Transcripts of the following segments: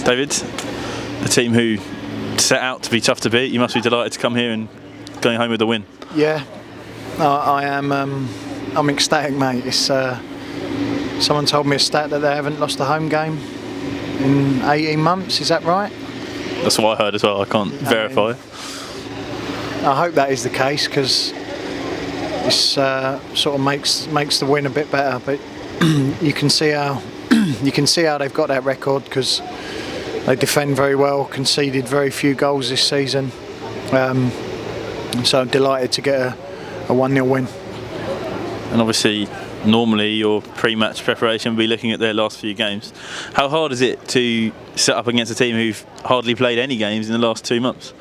David, a team who set out to be tough to beat, you must be delighted to come here and going home with a win. Yeah, I am. I'm ecstatic, mate. It's someone told me a stat that they haven't lost a home game in 18 months. Is that right? That's what I heard as well. I can't verify. I hope that is the case, because it sort of makes the win a bit better. But you can see how they've got that record, because they defend very well, conceded very few goals this season. So I'm delighted to get a 1-0 win. And obviously, normally your pre-match preparation will be looking at their last few games. How hard is it to set up against a team who've hardly played any games in the last 2 months?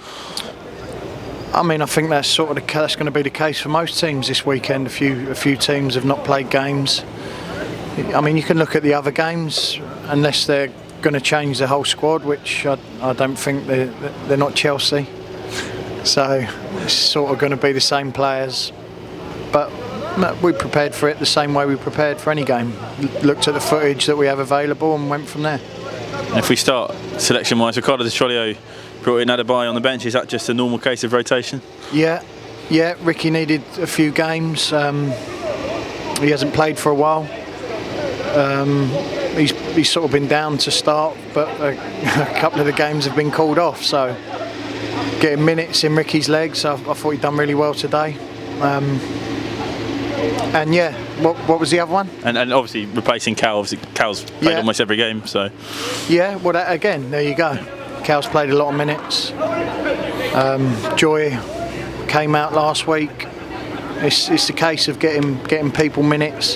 I mean, I think that's going to be the case for most teams this weekend. A few teams have not played games. I mean, you can look at the other games, unless they're going to change the whole squad, which I don't think they're not Chelsea. So it's sort of going to be the same players. But we prepared for it the same way we prepared for any game. Looked at the footage that we have available and went from there. And if we start selection-wise, Ricardo Di Troglio brought in Adebayo on the bench. Is that just a normal case of rotation? Yeah. Ricky needed a few games. He hasn't played for a while. He's sort of been down to start, but a couple of the games have been called off. So getting minutes in Ricky's legs, I thought he'd done really well today. And yeah, what was the other one? And obviously replacing Cal. Obviously Cal's played almost every game, so. Yeah, well again, there you go. Cal's played a lot of minutes. Joy came out last week. It's the case of getting people minutes,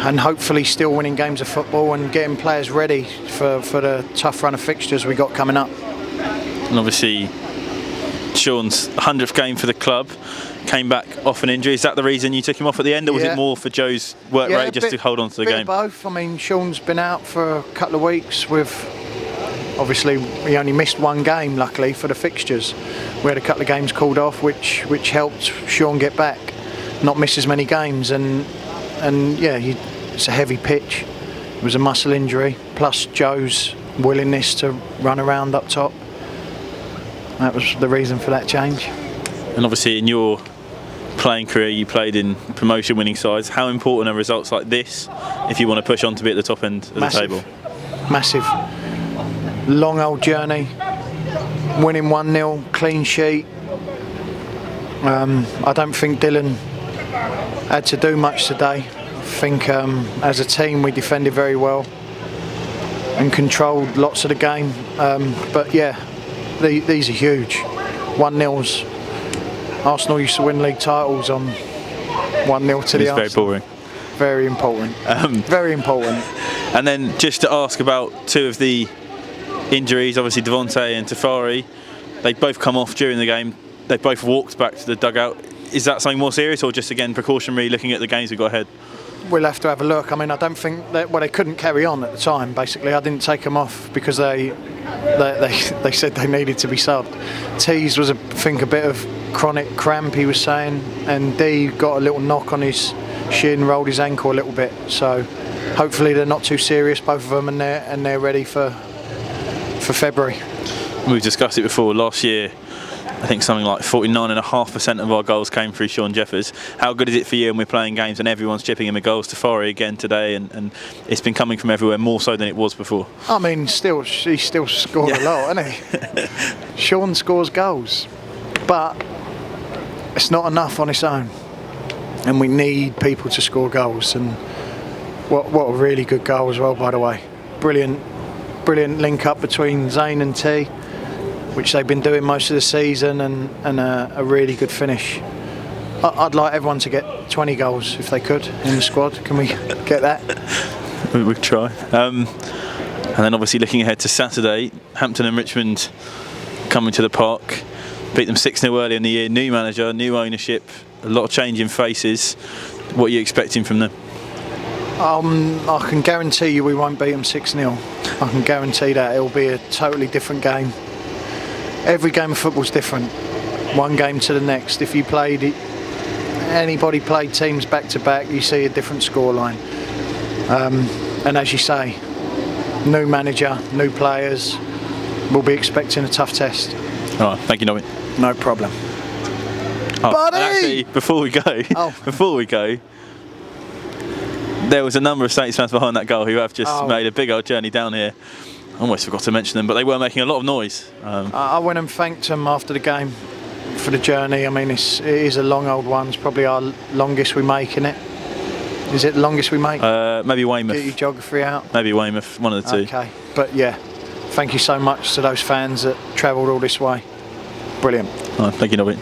and hopefully still winning games of football and getting players ready for the tough run of fixtures we got coming up. And obviously Sean's 100th game for the club, came back off an injury. Is that the reason you took him off at the end, or was it more for Joe's work rate just to hold on to the game? Both. I mean, Sean's been out for a couple of weeks with, obviously he only missed one game luckily for the fixtures. We had a couple of games called off which helped Sean get back, not miss as many games, and yeah, it's a heavy pitch. It was a muscle injury, plus Joe's willingness to run around up top. That was the reason for that change. And obviously in your playing career you played in promotion winning sides. How important are results like this if you want to push on to be at the top end of the table? Massive. Long old journey. Winning 1-0, clean sheet. I don't think Dylan had to do much today. I think as a team we defended very well and controlled lots of the game. But yeah, these are huge. 1-0s. Arsenal used to win league titles on 1-0 to the Arsenal. Very boring. Very important. Very important. And then just to ask about two of the injuries, obviously Devontae and Tafari, they both come off during the game. They both walked back to the dugout. Is that something more serious, or just again precautionary looking at the games we've got ahead? We'll have to have a look. I mean, I don't think that, well, they couldn't carry on at the time. Basically, I didn't take them off because they said they needed to be subbed. Tees was, I think, a bit of chronic cramp, he was saying, and D got a little knock on his shin, rolled his ankle a little bit. So hopefully they're not too serious, both of them, and they're ready for February. We've discussed it before. Last year, I think something like 49.5% of our goals came through Sean Jeffers. How good is it for you when we're playing games and everyone's chipping in the goals? Tafari again today, and it's been coming from everywhere, more so than it was before. I mean, he still scored a lot, hasn't he? Sean scores goals, but it's not enough on its own, and we need people to score goals. And what a really good goal as well, by the way. Brilliant link up between Zane and T, which they've been doing most of the season, and a really good finish. I'd like everyone to get 20 goals if they could in the squad. Can we get that? We could try. And then obviously looking ahead to Saturday, Hampton and Richmond coming to the park. Beat them 6-0 early in the year. New manager, new ownership, a lot of change in faces. What are you expecting from them? I can guarantee you we won't beat them 6-0. I can guarantee that. It'll be a totally different game. Every game of football's different. One game to the next. If you played it, anybody played teams back to back, you see a different scoreline. And as you say, new manager, new players. We'll be expecting a tough test. All right, thank you, Nobby. No problem. Oh, Buddy! and actually, before we go, there was a number of Saints fans behind that goal who have just made a big old journey down here. I almost forgot to mention them, but they were making a lot of noise. I went and thanked them after the game for the journey. I mean, it is a long old one. It's probably our longest we make, isn't it? Is it the longest we make? Maybe Weymouth. Get your geography out. Maybe Weymouth, one of the two. Okay, but yeah, thank you so much to those fans that travelled all this way. Brilliant. All right, thank you, Nobby.